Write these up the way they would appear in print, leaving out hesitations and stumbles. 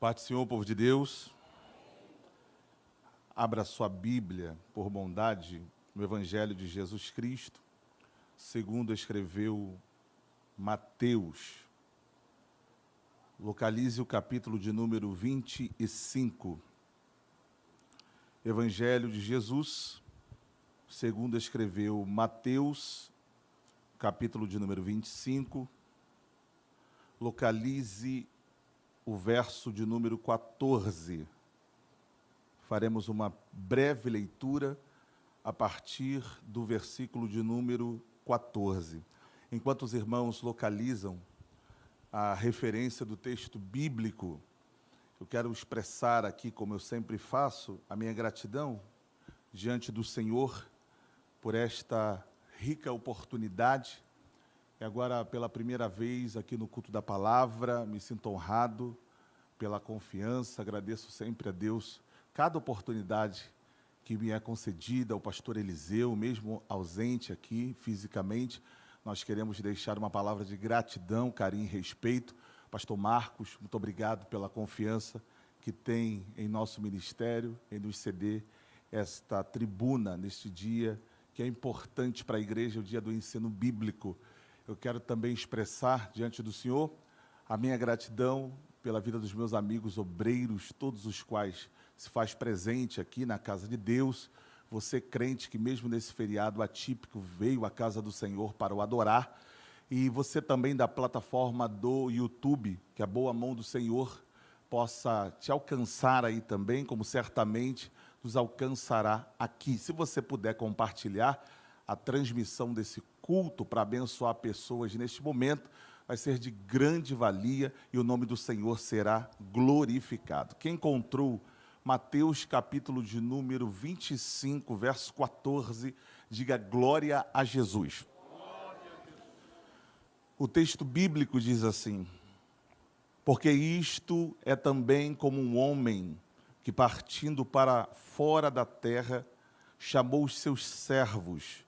Paz do Senhor, povo de Deus. Abra sua Bíblia, por bondade, no Evangelho de Jesus Cristo, segundo escreveu Mateus. Localize o capítulo de número 25. Evangelho de Jesus, segundo escreveu Mateus, capítulo de número 25. Localize o verso de número 14. Faremos uma breve leitura a partir do versículo de número 14. Enquanto os irmãos localizam a referência do texto bíblico, eu quero expressar aqui, como eu sempre faço, a minha gratidão diante do Senhor por esta rica oportunidade. E agora, pela primeira vez aqui no culto da palavra, me sinto honrado pela confiança, agradeço sempre a Deus cada oportunidade que me é concedida, ao pastor Eliseu, mesmo ausente aqui fisicamente. Nós queremos deixar uma palavra de gratidão, carinho e respeito. Pastor Marcos, muito obrigado pela confiança que tem em nosso ministério, em nos ceder esta tribuna neste dia, que é importante para a igreja, o dia do ensino bíblico. Eu quero também expressar diante do Senhor a minha gratidão pela vida dos meus amigos obreiros, todos os quais se faz presente aqui na casa de Deus. Você, crente, que mesmo nesse feriado atípico veio à casa do Senhor para o adorar. E você também da plataforma do YouTube, que a boa mão do Senhor possa te alcançar aí também, como certamente nos alcançará aqui. Se você puder compartilhar a transmissão desse culto para abençoar pessoas neste momento, vai ser de grande valia e o nome do Senhor será glorificado. Quem encontrou Mateus capítulo de número 25, verso 14, diga glória a Jesus. O texto bíblico diz assim: porque isto é também como um homem que, partindo para fora da terra, chamou os seus servos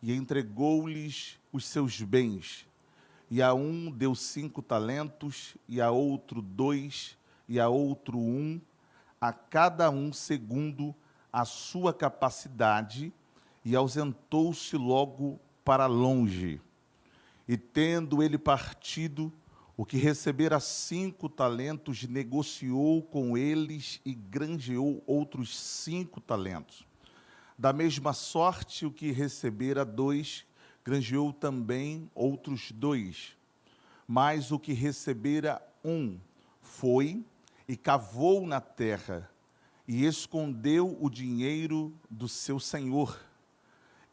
e entregou-lhes os seus bens. E a um deu 5 talentos, e a outro 2, e a outro 1, a cada um segundo a sua capacidade, e ausentou-se logo para longe. E tendo ele partido, o que recebera 5 talentos, negociou com eles e granjeou outros 5 talentos. Da mesma sorte, o que recebera 2, granjeou também outros 2. Mas o que recebera 1, foi e cavou na terra, e escondeu o dinheiro do seu senhor.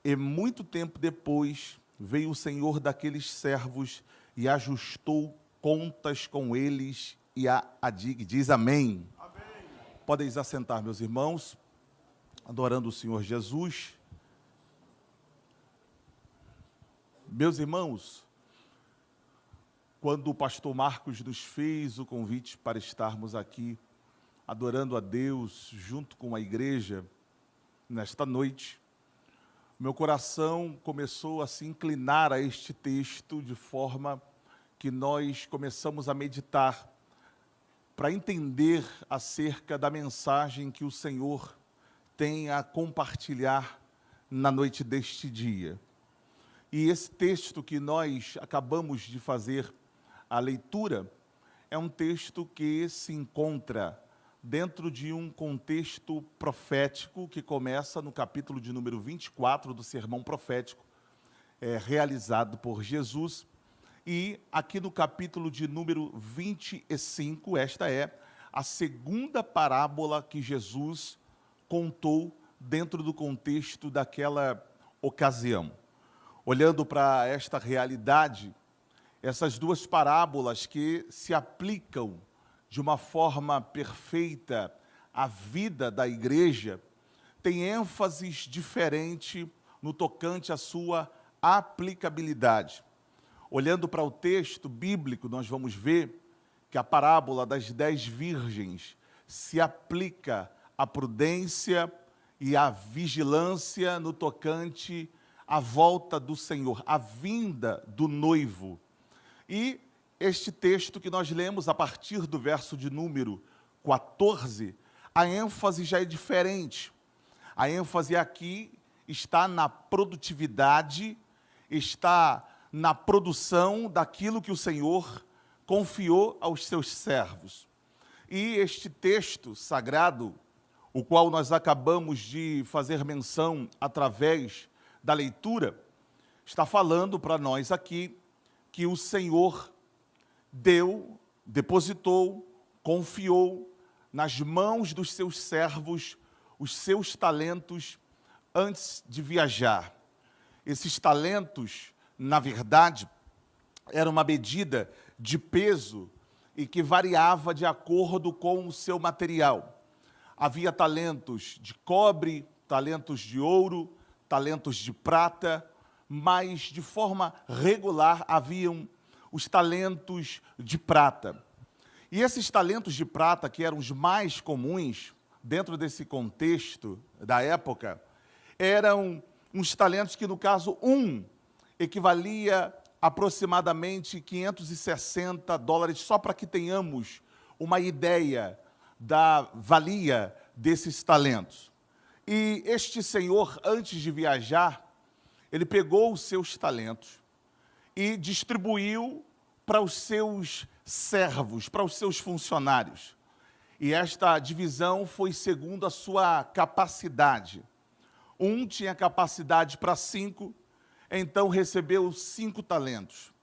E muito tempo depois, veio o senhor daqueles servos e ajustou contas com eles e a adigue. Diz amém. Amém. Podem se assentar, meus irmãos, adorando o Senhor Jesus. Meus irmãos, quando o pastor Marcos nos fez o convite para estarmos aqui adorando a Deus junto com a igreja nesta noite, meu coração começou a se inclinar a este texto de forma que nós começamos a meditar para entender acerca da mensagem que o Senhor tem a compartilhar na noite deste dia. E esse texto que nós acabamos de fazer a leitura é um texto que se encontra dentro de um contexto profético que começa no capítulo de número 24 do sermão profético realizado por Jesus. E aqui no capítulo de número 25, esta é a segunda parábola que Jesus contou dentro do contexto daquela ocasião. Olhando para esta realidade, essas duas parábolas que se aplicam de uma forma perfeita à vida da igreja, têm ênfases diferentes no tocante à sua aplicabilidade. Olhando para o texto bíblico, nós vamos ver que a parábola das 10 virgens se aplica à prudência e à vigilância no tocante à volta do Senhor, à vinda do noivo. E este texto que nós lemos a partir do verso de número 14, a ênfase já é diferente. A ênfase aqui está na produtividade, está na produção daquilo que o Senhor confiou aos seus servos. E este texto sagrado, o qual nós acabamos de fazer menção através da leitura, está falando para nós aqui que o Senhor depositou, confiou nas mãos dos seus servos os seus talentos antes de viajar. Esses talentos, na verdade, era uma medida de peso e que variava de acordo com o seu material. Havia talentos de cobre, talentos de ouro, talentos de prata, mas de forma regular haviam os talentos de prata. E esses talentos de prata, que eram os mais comuns dentro desse contexto da época, eram uns talentos que, no caso, equivalia aproximadamente $560, só para que tenhamos uma ideia da valia desses talentos. E este senhor, antes de viajar, ele pegou os seus talentos e distribuiu para os seus servos, para os seus funcionários. E esta divisão foi segundo a sua capacidade. Um tinha capacidade para 5, então recebeu 5 talentos.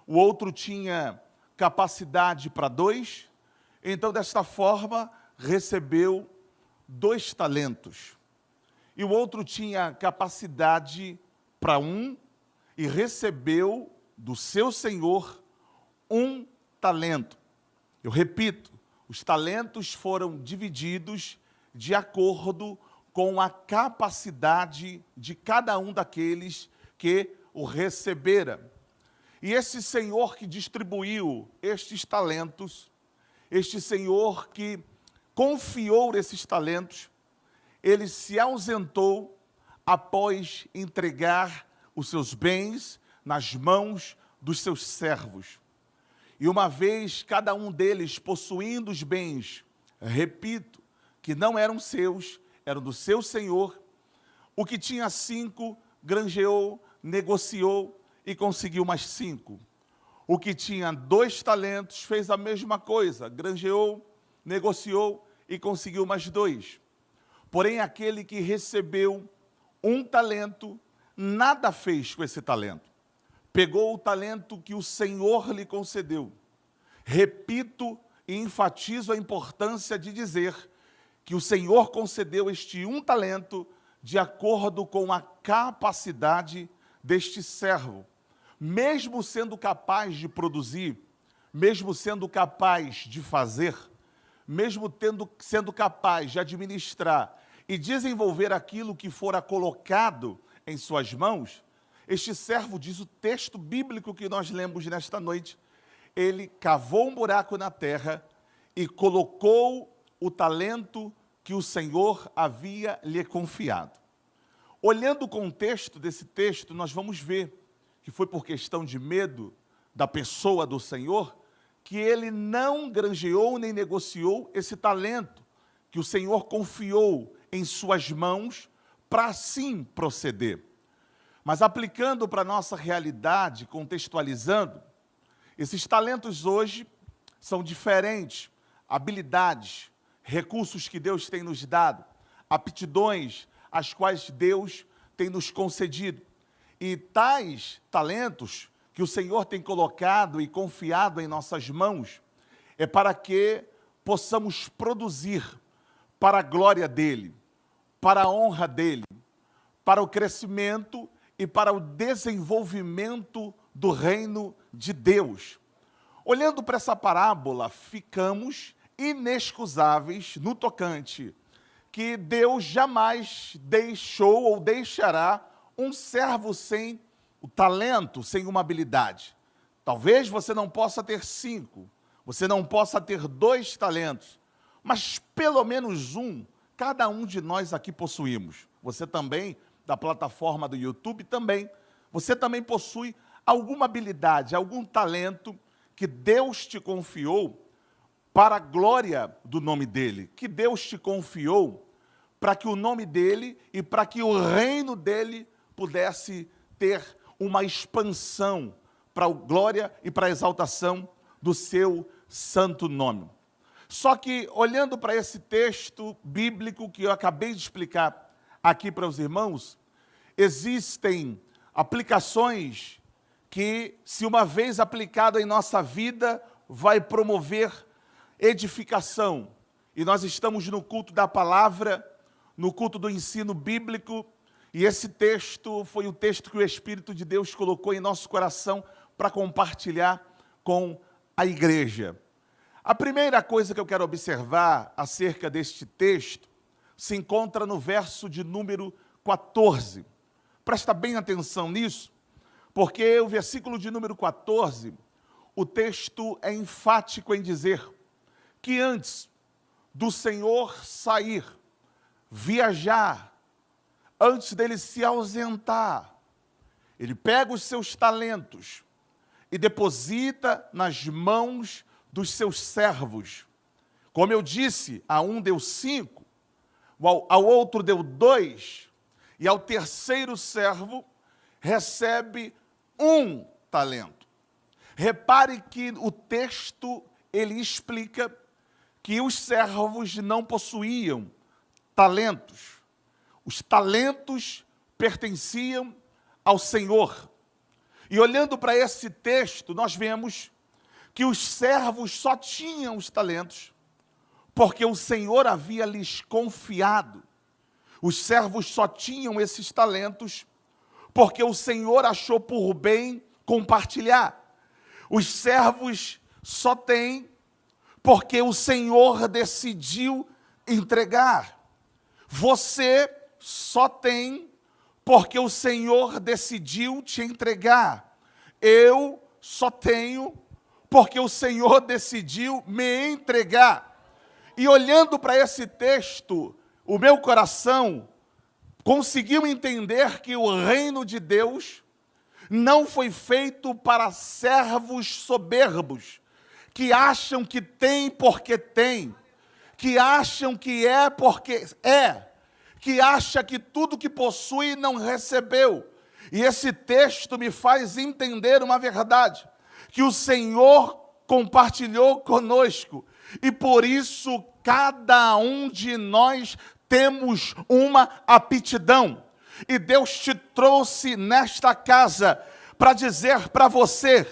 O outro tinha capacidade para 2, então desta forma recebeu 2 talentos. E o outro tinha capacidade para 1 e recebeu do seu senhor 1 talento. Eu repito, os talentos foram divididos de acordo com a capacidade de cada um daqueles que o recebera. E esse senhor que distribuiu estes talentos, este senhor que confiou esses talentos, ele se ausentou após entregar os seus bens nas mãos dos seus servos. E uma vez cada um deles possuindo os bens, repito, que não eram seus, eram do seu senhor, o que tinha 5, granjeou, negociou e conseguiu mais 5. O que tinha 2 talentos fez a mesma coisa, granjeou, negociou e conseguiu mais 2. Porém, aquele que recebeu 1 talento, nada fez com esse talento. Pegou o talento que o Senhor lhe concedeu. Repito e enfatizo a importância de dizer que o Senhor concedeu este 1 talento de acordo com a capacidade deste servo. Mesmo sendo capaz de produzir, mesmo sendo capaz de fazer, mesmo sendo capaz de administrar e desenvolver aquilo que fora colocado em suas mãos, este servo, diz o texto bíblico que nós lemos nesta noite, ele cavou um buraco na terra e colocou o talento que o Senhor havia lhe confiado. Olhando o contexto desse texto, nós vamos ver que foi por questão de medo da pessoa do Senhor que ele não granjeou nem negociou esse talento que o Senhor confiou em suas mãos para assim proceder. Mas aplicando para a nossa realidade, contextualizando, esses talentos hoje são diferentes, habilidades, recursos que Deus tem nos dado, aptidões as quais Deus tem nos concedido. E tais talentos que o Senhor tem colocado e confiado em nossas mãos, é para que possamos produzir para a glória dEle, para a honra dEle, para o crescimento e para o desenvolvimento do reino de Deus. Olhando para essa parábola, ficamos inexcusáveis no tocante que Deus jamais deixou ou deixará um servo sem o talento, sem uma habilidade. Talvez você não possa ter 5, você não possa ter 2 talentos, mas pelo menos 1, cada um de nós aqui possuímos. Você também, da plataforma do YouTube, também. Você também possui alguma habilidade, algum talento que Deus te confiou para a glória do nome dele, que Deus te confiou para que o nome dele e para que o reino dele pudesse ter uma expansão para a glória e para a exaltação do seu santo nome. Só que, olhando para esse texto bíblico que eu acabei de explicar aqui para os irmãos, existem aplicações que, se uma vez aplicado em nossa vida, vai promover edificação. E nós estamos no culto da palavra, no culto do ensino bíblico, e esse texto foi o texto que o Espírito de Deus colocou em nosso coração para compartilhar com a igreja. A primeira coisa que eu quero observar acerca deste texto se encontra no verso de número 14. Presta bem atenção nisso, porque o versículo de número 14, o texto é enfático em dizer que antes do Senhor sair, viajar, antes dele se ausentar, ele pega os seus talentos e deposita nas mãos dos seus servos. Como eu disse, a um deu 5, ao outro deu 2, e ao terceiro servo recebe 1 talento. Repare que o texto, ele explica que os servos não possuíam talentos. Os talentos pertenciam ao Senhor. E olhando para esse texto, nós vemos que os servos só tinham os talentos porque o Senhor havia lhes confiado. Os servos só tinham esses talentos porque o Senhor achou por bem compartilhar. Os servos só têm porque o Senhor decidiu entregar. Você só tem porque o Senhor decidiu te entregar. Eu só tenho porque o Senhor decidiu me entregar. E olhando para esse texto, o meu coração conseguiu entender que o reino de Deus não foi feito para servos soberbos, que acham que tem porque tem, que acham que é porque é, que acha que tudo que possui não recebeu. E esse texto me faz entender uma verdade, que o Senhor compartilhou conosco, e por isso cada um de nós temos uma aptidão. E Deus te trouxe nesta casa para dizer para você: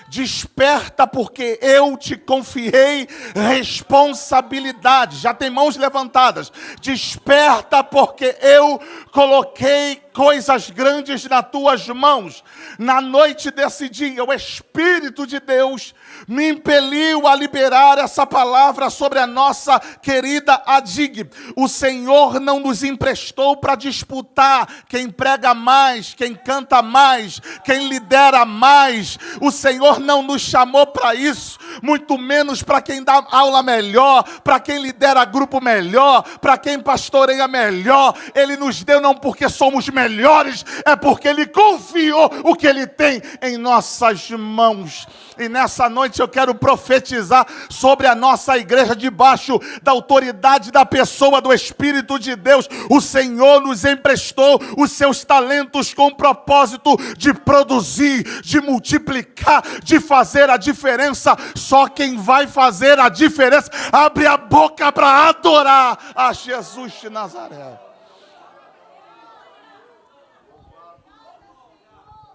desperta, porque eu te confiei responsabilidade. Já tem mãos levantadas. Desperta, porque eu coloquei coisas grandes nas tuas mãos. Na noite desse dia, o Espírito de Deus me impeliu a liberar essa palavra sobre a nossa querida Adig. O Senhor não nos emprestou para disputar quem prega mais, quem canta mais, quem lidera mais. O Senhor não nos chamou para isso, muito menos para quem dá aula melhor, para quem lidera grupo melhor, para quem pastoreia melhor. Ele nos deu não porque somos melhores, é porque Ele confiou o que Ele tem em nossas mãos. E nessa noite eu quero profetizar sobre a nossa igreja, debaixo da autoridade da pessoa do Espírito de Deus. O Senhor nos emprestou os seus talentos com o propósito de produzir, de multiplicar, de fazer a diferença. Só quem vai fazer a diferença abre a boca para adorar a Jesus de Nazaré.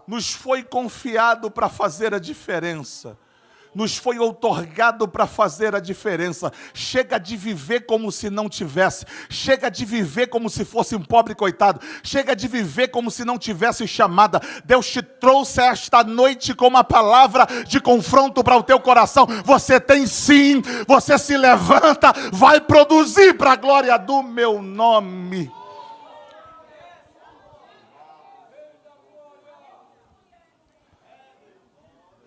Nos foi confiado para fazer a diferença. Nos foi outorgado para fazer a diferença. Chega de viver como se não tivesse. Chega de viver como se fosse um pobre coitado. Chega de viver como se não tivesse chamada. Deus te trouxe esta noite com uma palavra de confronto para o teu coração. Você tem sim. Você se levanta. Vai produzir para a glória do meu nome.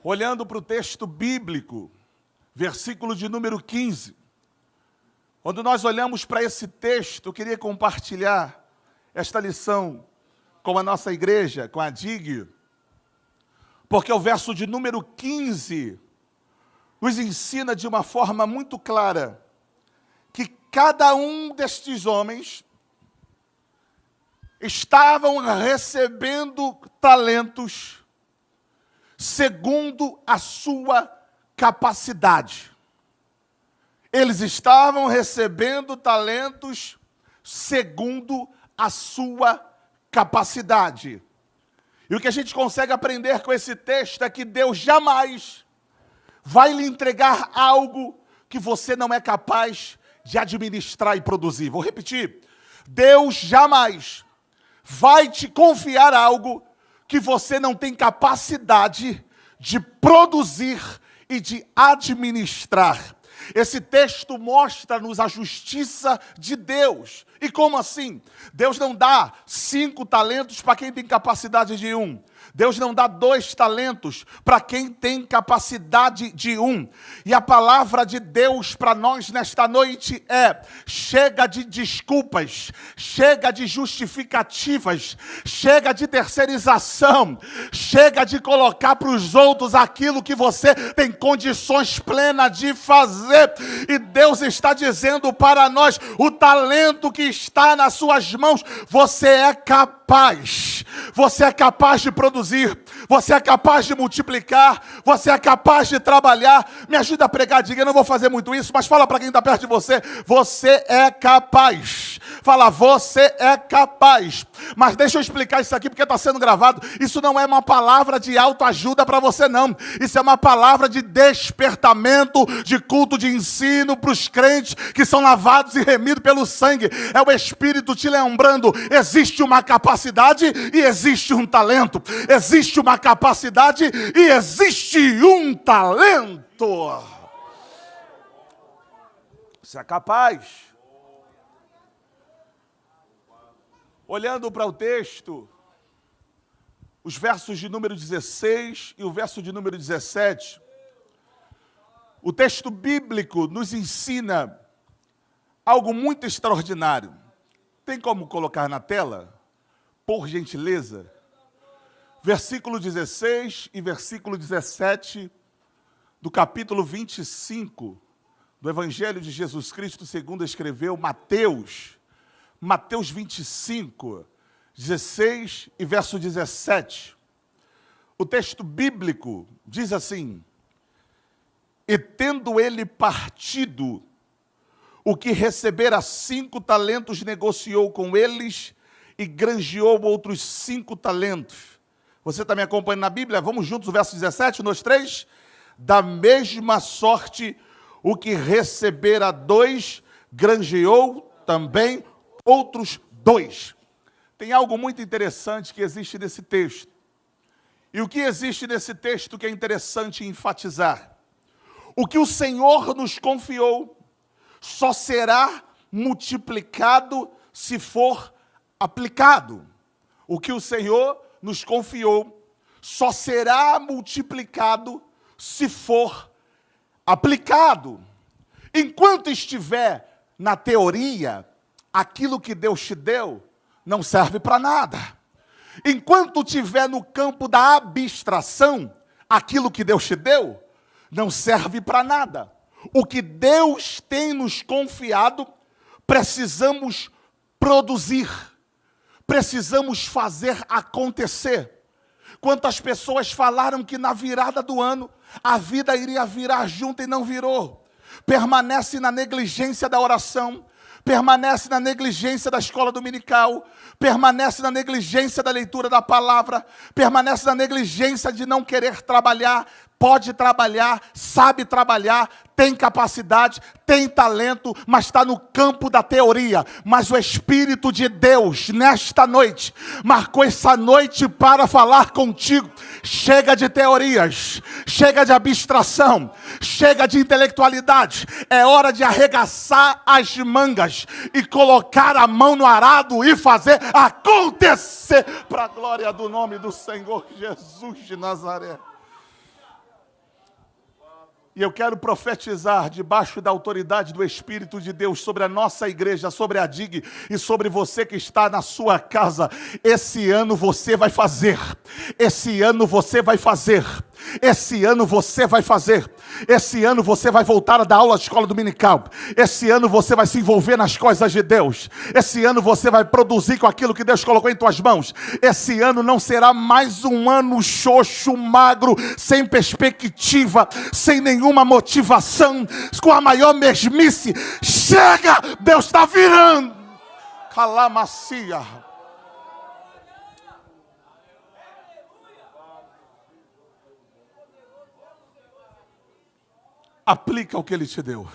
Olhando para o texto bíblico, versículo de número 15, quando nós olhamos para esse texto, eu queria compartilhar esta lição com a nossa igreja, com a Adig, porque o verso de número 15 nos ensina de uma forma muito clara que cada um destes homens estavam recebendo talentos segundo a sua capacidade. Eles estavam recebendo talentos segundo a sua capacidade. E o que a gente consegue aprender com esse texto é que Deus jamais vai lhe entregar algo que você não é capaz de administrar e produzir. Vou repetir. Deus jamais vai te confiar algo que você não tem capacidade de produzir e de administrar. Esse texto mostra-nos a justiça de Deus. E como assim? Deus não dá 5 talentos para quem tem capacidade de 1. Deus não dá 2 talentos para quem tem capacidade de 1. E a palavra de Deus para nós nesta noite é: chega de desculpas, chega de justificativas, chega de terceirização, chega de colocar para os outros aquilo que você tem condições plenas de fazer. E Deus está dizendo para nós: o talento que está nas suas mãos, você é capaz. Você é capaz de produzir, você é capaz de multiplicar, você é capaz de trabalhar. Me ajuda a pregar, diga, eu não vou fazer muito isso, mas fala para quem está perto de você: você é capaz. Fala, você é capaz. Mas deixa eu explicar isso aqui porque está sendo gravado. Isso não é uma palavra de autoajuda para você, não. Isso é uma palavra de despertamento, de culto de ensino para os crentes que são lavados e remidos pelo sangue. É o Espírito te lembrando: existe uma capacidade e existe um talento. Existe uma capacidade e existe um talento. Você é capaz. Olhando para o texto, os versos de número 16 e o verso de número 17, o texto bíblico nos ensina algo muito extraordinário. Tem como colocar na tela, por gentileza? Versículo 16 e versículo 17 do capítulo 25 do Evangelho de Jesus Cristo segundo escreveu Mateus. Mateus 25, 16 e verso 17. O texto bíblico diz assim: e tendo ele partido, o que recebera 5 talentos negociou com eles e granjeou outros 5 talentos. Você está me acompanhando na Bíblia? Vamos juntos, o verso 17, 1, 2, 3. Da mesma sorte, o que recebera 2, granjeou também outros 2. Tem algo muito interessante que existe nesse texto. E o que existe nesse texto que é interessante enfatizar? O que o Senhor nos confiou só será multiplicado se for aplicado. O que o Senhor nos confiou só será multiplicado se for aplicado. Enquanto estiver na teoria, aquilo que Deus te deu não serve para nada. Enquanto estiver no campo da abstração, aquilo que Deus te deu não serve para nada. O que Deus tem nos confiado, precisamos produzir, precisamos fazer acontecer. Quantas pessoas falaram que na virada do ano a vida iria virar junto e não virou? Permanece na negligência da oração, permanece na negligência da escola dominical, permanece na negligência da leitura da palavra, permanece na negligência de não querer trabalhar. Pode trabalhar, sabe trabalhar, tem capacidade, tem talento, mas está no campo da teoria. Mas o Espírito de Deus, nesta noite, marcou essa noite para falar contigo. Chega de teorias, chega de abstração, chega de intelectualidade. É hora de arregaçar as mangas e colocar a mão no arado e fazer acontecer para a glória do nome do Senhor Jesus de Nazaré. E eu quero profetizar debaixo da autoridade do Espírito de Deus sobre a nossa igreja, sobre a DIG e sobre você que está na sua casa. Esse ano você vai fazer. Esse ano você vai fazer. Esse ano você vai fazer. Esse ano você vai voltar a dar aula de escola dominical. Esse ano você vai se envolver nas coisas de Deus. Esse ano você vai produzir com aquilo que Deus colocou em tuas mãos. Esse ano não será mais um ano xoxo, magro, sem perspectiva, sem nenhuma motivação, com a maior mesmice. Chega! Deus está virando. Calamacia. Aplica o que Ele te deu.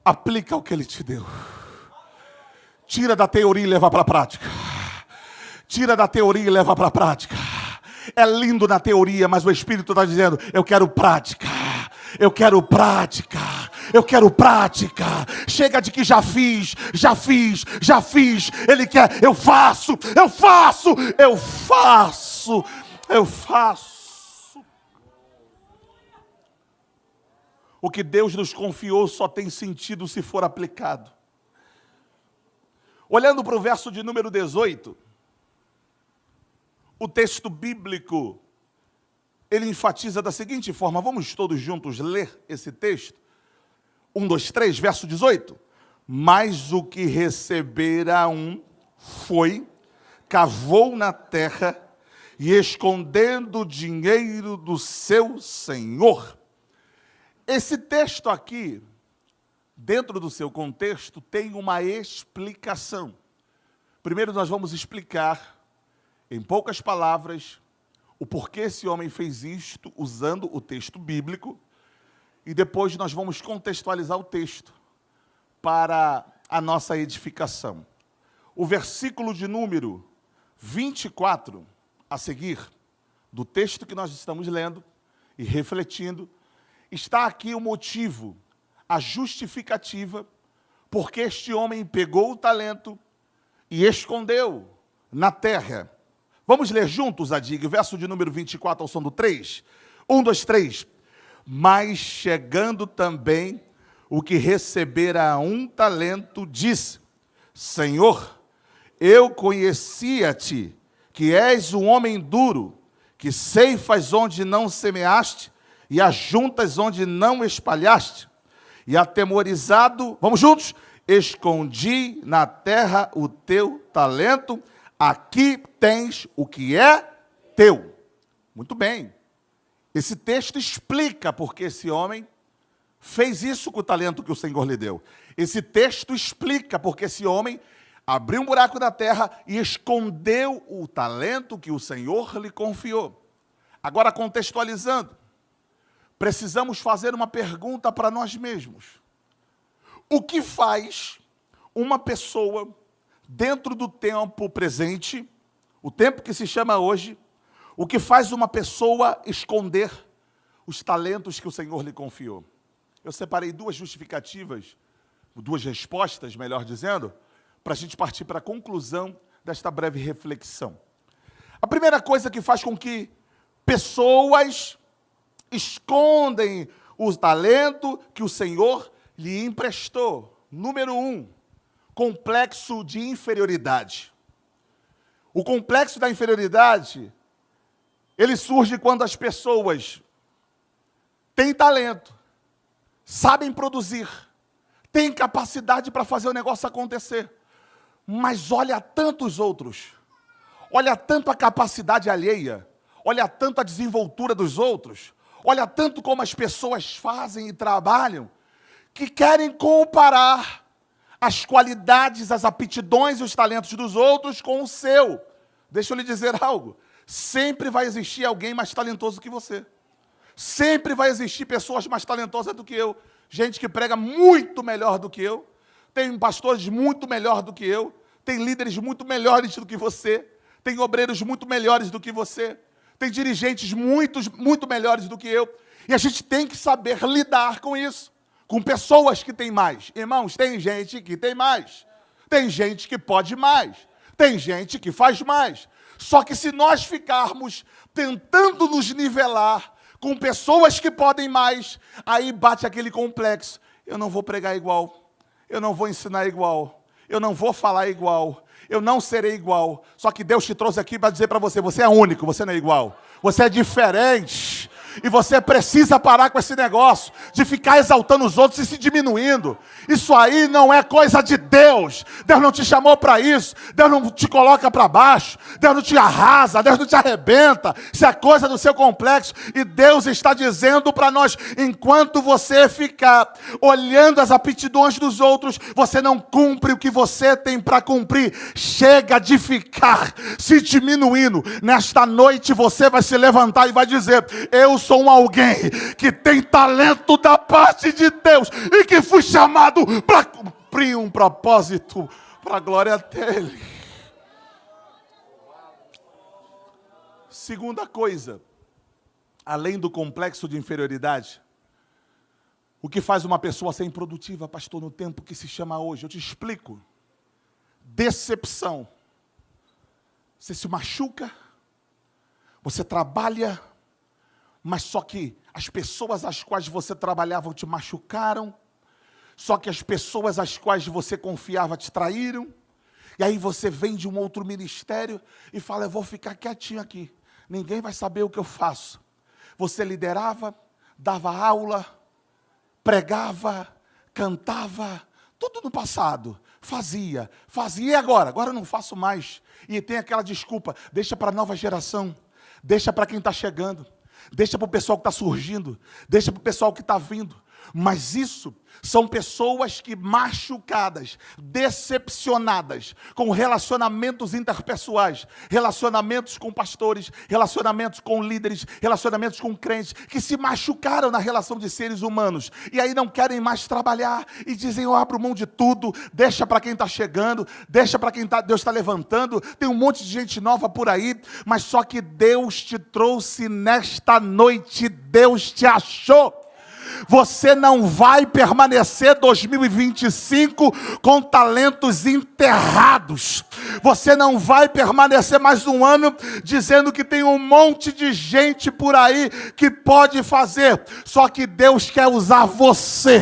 Aplica o que Ele te deu. Tira da teoria e leva para a prática. Tira da teoria e leva para a prática. É lindo na teoria, mas o Espírito está dizendo, eu quero prática. Eu quero prática. Eu quero prática. Chega de que já fiz. Ele quer, eu faço. O que Deus nos confiou só tem sentido se for aplicado. Olhando para o verso de número 18, o texto bíblico, ele enfatiza da seguinte forma, vamos todos juntos ler esse texto? 1, 2, 3, verso 18. Mas o que recebera foi, cavou na terra e escondendo o dinheiro do seu senhor. Esse texto aqui, dentro do seu contexto, tem uma explicação. Primeiro nós vamos explicar, em poucas palavras, o porquê esse homem fez isto, usando o texto bíblico, e depois nós vamos contextualizar o texto para a nossa edificação. O versículo de número 24, a seguir, do texto que nós estamos lendo e refletindo, está aqui o motivo, a justificativa, porque este homem pegou o talento e escondeu na terra. Vamos ler juntos, Adig, verso de número 24 ao som do 3. 1, 2, 3. Mas chegando também o que recebera 1 talento, disse, Senhor, eu conhecia-te, que és um homem duro, que ceifas onde não semeaste, e ajuntas onde não espalhaste, e atemorizado, vamos juntos, escondi na terra o teu talento, aqui tens o que é teu. Muito bem, esse texto explica porque esse homem fez isso com o talento que o Senhor lhe deu. Esse texto explica porque esse homem abriu um buraco na terra e escondeu o talento que o Senhor lhe confiou. Agora, contextualizando, precisamos fazer uma pergunta para nós mesmos. O que faz uma pessoa, dentro do tempo presente, o tempo que se chama hoje, o que faz uma pessoa esconder os talentos que o Senhor lhe confiou? Eu separei 2 justificativas, 2 respostas, melhor dizendo, para a gente partir para a conclusão desta breve reflexão. A primeira coisa que faz com que pessoas escondem o talento que o Senhor lhe emprestou. Número 1, complexo de inferioridade. O complexo da inferioridade, ele surge quando as pessoas têm talento, sabem produzir, têm capacidade para fazer o negócio acontecer, mas olha tanto os outros, olha tanto a capacidade alheia, olha tanto a desenvoltura dos outros, olha tanto como as pessoas fazem e trabalham, que querem comparar as qualidades, as aptidões e os talentos dos outros com o seu. Deixa eu lhe dizer algo. Sempre vai existir alguém mais talentoso que você. Sempre vai existir pessoas mais talentosas do que eu. Gente que prega muito melhor do que eu. Tem pastores muito melhor do que eu. Tem líderes muito melhores do que você. Tem obreiros muito melhores do que você. Tem dirigentes muito melhores do que eu. E a gente tem que saber lidar com isso. Com pessoas que têm mais. Irmãos, tem gente que tem mais. Tem gente que pode mais. Tem gente que faz mais. Só que se nós ficarmos tentando nos nivelar com pessoas que podem mais, aí bate aquele complexo. Eu não vou pregar igual. Eu não vou ensinar igual. Eu não vou falar igual. Eu não serei igual. Só que Deus te trouxe aqui para dizer para você, você é único, você não é igual. Você é diferente. E você precisa parar com esse negócio de ficar exaltando os outros e se diminuindo. Isso aí não é coisa de Deus. Deus não te chamou para isso. Deus não te coloca para baixo. Deus não te arrasa. Deus não te arrebenta. Isso é coisa do seu complexo. E Deus está dizendo para nós: enquanto você ficar olhando as aptidões dos outros, você não cumpre o que você tem para cumprir. Chega de ficar se diminuindo. Nesta noite você vai se levantar e vai dizer: eu sou um alguém que tem talento da parte de Deus e que fui chamado para cumprir um propósito para a glória dele. Segunda coisa, além do complexo de inferioridade, o que faz uma pessoa ser improdutiva, pastor, no tempo que se chama hoje? Eu te explico. Decepção. Você se machuca, você trabalha, mas só que as pessoas às quais você trabalhava te machucaram, só que as pessoas às quais você confiava te traíram, e aí você vem de um outro ministério e fala: eu vou ficar quietinho aqui, ninguém vai saber o que eu faço. Você liderava, dava aula, pregava, cantava, tudo no passado, fazia, e agora? Agora eu não faço mais. E tem aquela desculpa: deixa para a nova geração, deixa para quem está chegando, deixa para o pessoal que está surgindo, deixa para o pessoal que está vindo. Mas isso são pessoas que machucadas, decepcionadas com relacionamentos interpessoais, relacionamentos com pastores, relacionamentos com líderes, relacionamentos com crentes, que se machucaram na relação de seres humanos, e aí não querem mais trabalhar, e dizem: eu abro mão de tudo, deixa para quem está chegando, deixa para quem Deus está levantando. Tem um monte de gente nova por aí, mas só que Deus te trouxe nesta noite, Deus te achou. Você não vai permanecer 2025 com talentos enterrados. Você não vai permanecer mais um ano dizendo que tem um monte de gente por aí que pode fazer. Só que Deus quer usar você.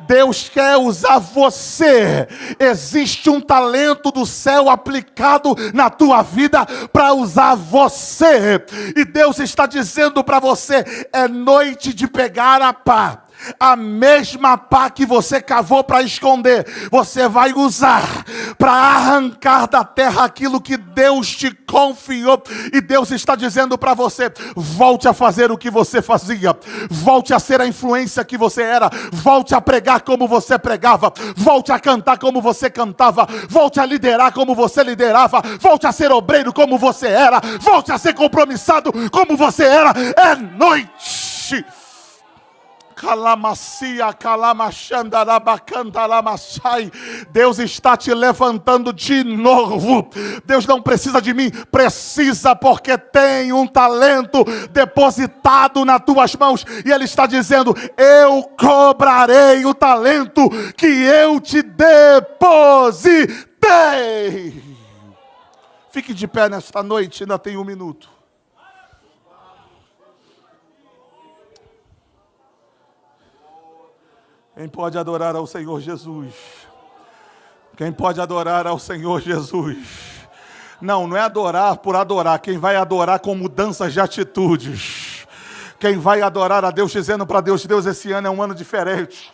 Deus quer usar você. Existe um talento do céu aplicado na tua vida para usar você. E Deus está dizendo para você: é noite de pegar a pá. A mesma pá que você cavou para esconder, você vai usar para arrancar da terra aquilo que Deus te confiou. E Deus está dizendo para você: volte a fazer o que você fazia, volte a ser a influência que você era, volte a pregar como você pregava, volte a cantar como você cantava, volte a liderar como você liderava, volte a ser obreiro como você era, volte a ser compromissado como você era. É noite. Deus está te levantando de novo. Deus não precisa de mim, precisa, porque tem um talento depositado nas tuas mãos, e Ele está dizendo: eu cobrarei o talento que eu te depositei. Fique de pé nesta noite, ainda tem 1 minuto. Quem pode adorar ao Senhor Jesus? Quem pode adorar ao Senhor Jesus? Não é adorar por adorar. Quem vai adorar com mudanças de atitudes. Quem vai adorar a Deus dizendo para Deus: Deus, esse ano é um ano diferente.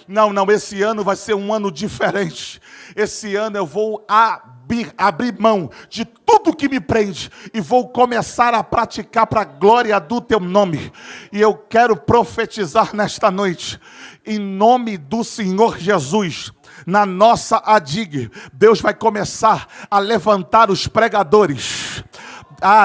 Não, esse ano vai ser um ano diferente. Esse ano eu vou abrir mão de tudo que me prende e vou começar a praticar para a glória do teu nome. E eu quero profetizar nesta noite, em nome do Senhor Jesus, na nossa ADIG, Deus vai começar a levantar os pregadores.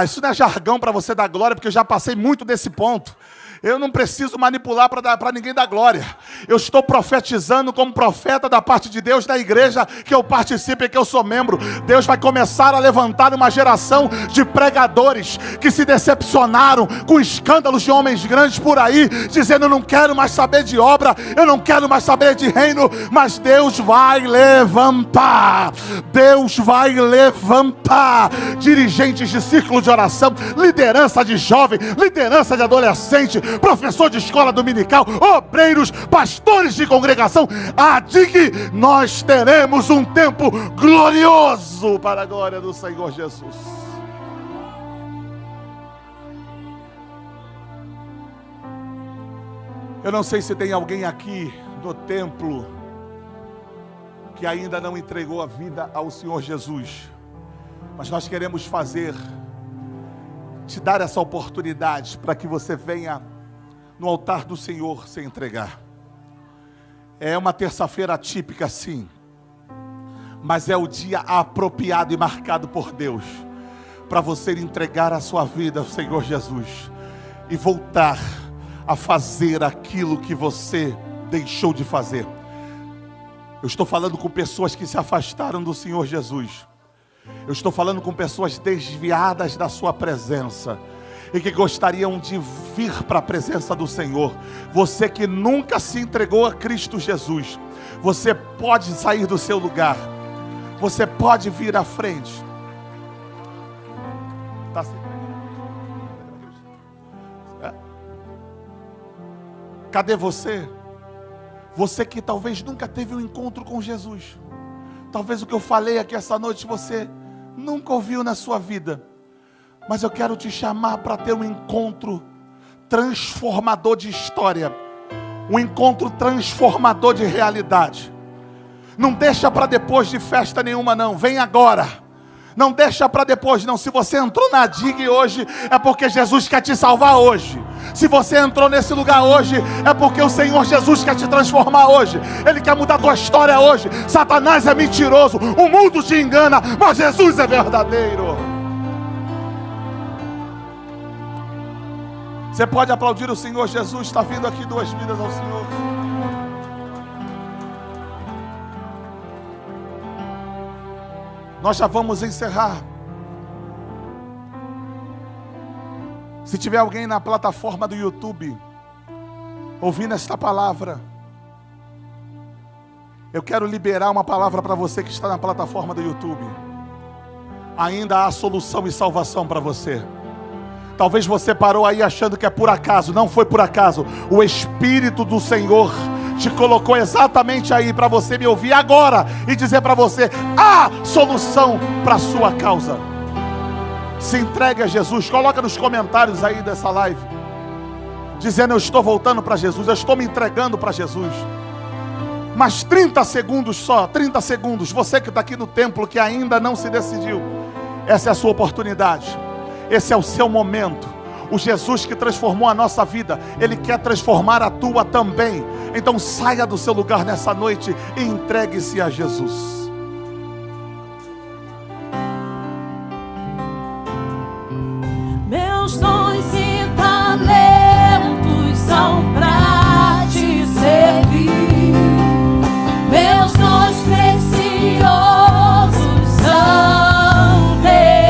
Isso não é jargão para você dar glória, porque eu já passei muito desse ponto. Eu não preciso manipular para ninguém dar glória. Eu estou profetizando como profeta da parte de Deus na igreja que eu participo e que eu sou membro. Deus vai começar a levantar uma geração de pregadores que se decepcionaram com escândalos de homens grandes por aí, dizendo: eu não quero mais saber de obra, eu não quero mais saber de reino. Mas Deus vai levantar. Deus vai levantar dirigentes de círculo de oração, liderança de jovem, liderança de adolescente, professor de escola dominical, obreiros, pastores de congregação. ADIG, nós teremos um tempo glorioso para a glória do Senhor Jesus. Eu não sei se tem alguém aqui no templo que ainda não entregou a vida ao Senhor Jesus, mas nós queremos te dar essa oportunidade para que você venha no altar do Senhor se entregar. É uma terça-feira atípica, sim, mas é o dia apropriado e marcado por Deus para você entregar a sua vida ao Senhor Jesus e voltar a fazer aquilo que você deixou de fazer. Eu estou falando com pessoas que se afastaram do Senhor Jesus. Eu estou falando com pessoas desviadas da sua presença e que gostariam de vir para a presença do Senhor. Você que nunca se entregou a Cristo Jesus, você pode sair do seu lugar. Você pode vir à frente. Tá assim? Cadê você? Você que talvez nunca teve um encontro com Jesus. Talvez o que eu falei aqui essa noite você nunca ouviu na sua vida. Mas eu quero te chamar para ter um encontro transformador de história. Um encontro transformador de realidade. Não deixa para depois de festa nenhuma não. Vem agora. Não deixa para depois não. Se você entrou na DIG hoje, é porque Jesus quer te salvar hoje. Se você entrou nesse lugar hoje, é porque o Senhor Jesus quer te transformar hoje. Ele quer mudar a tua história hoje. Satanás é mentiroso, o mundo te engana, mas Jesus é verdadeiro. Você pode aplaudir o Senhor Jesus. Está vindo aqui 2 vidas ao Senhor. Nós já vamos encerrar. Se tiver alguém na plataforma do YouTube ouvindo esta palavra, eu quero liberar uma palavra para você que está na plataforma do YouTube. Ainda há solução e salvação para você. Talvez você parou aí achando que é por acaso. Não foi por acaso. O Espírito do Senhor te colocou exatamente aí para você me ouvir agora e dizer para você: há solução para a sua causa. Se entregue a Jesus. Coloca nos comentários aí dessa live, dizendo: eu estou voltando para Jesus, eu estou me entregando para Jesus. Mas 30 segundos só, 30 segundos. Você que está aqui no templo, que ainda não se decidiu, essa é a sua oportunidade. Esse é o seu momento. O Jesus que transformou a nossa vida, Ele quer transformar a tua também. Então saia do seu lugar nessa noite e entregue-se a Jesus. Meus dons e talentos são pra te servir. Meus dons preciosos são teus.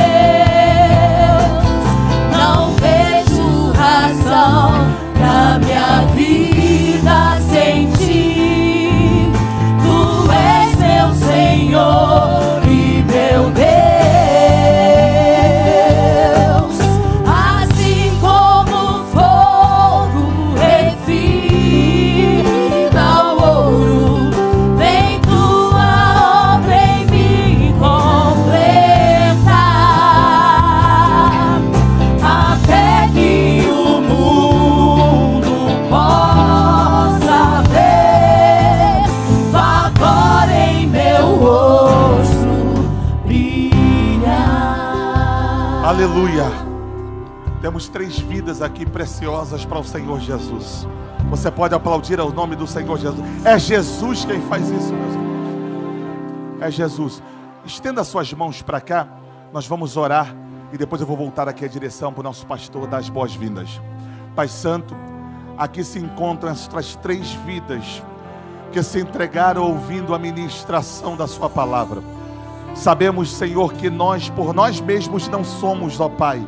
Não vejo razão na minha vida sem ti. Tu és meu Senhor e meu Deus. Aleluia. Temos 3 vidas aqui preciosas para o Senhor Jesus. Você pode aplaudir ao nome do Senhor Jesus. É Jesus quem faz isso, meus irmãos. É Jesus. Estenda suas mãos para cá. Nós vamos orar e depois eu vou voltar aqui a direção para o nosso pastor dar as boas-vindas. Pai Santo, aqui se encontram estas 3 vidas que se entregaram ouvindo a ministração da sua palavra. Sabemos, Senhor, que nós, por nós mesmos, não somos, ó Pai,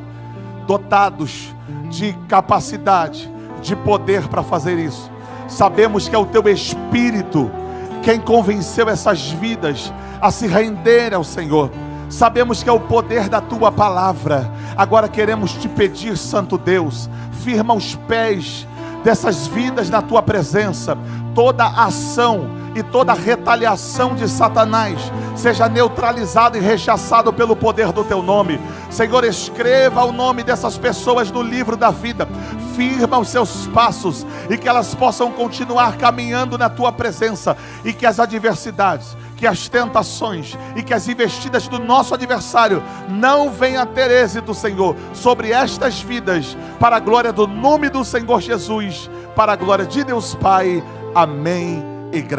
dotados de capacidade, de poder para fazer isso. Sabemos que é o Teu Espírito quem convenceu essas vidas a se render ao Senhor. Sabemos que é o poder da Tua palavra. Agora queremos Te pedir, Santo Deus, firma os pés dessas vidas na Tua presença. Toda ação e toda retaliação de Satanás seja neutralizado e rechaçado pelo poder do teu nome. Senhor, escreva o nome dessas pessoas no livro da vida, firma os seus passos e que elas possam continuar caminhando na tua presença, e que as adversidades, que as tentações e que as investidas do nosso adversário não venham a ter êxito, Senhor, sobre estas vidas, para a glória do nome do Senhor Jesus, para a glória de Deus Pai. Amém e graças.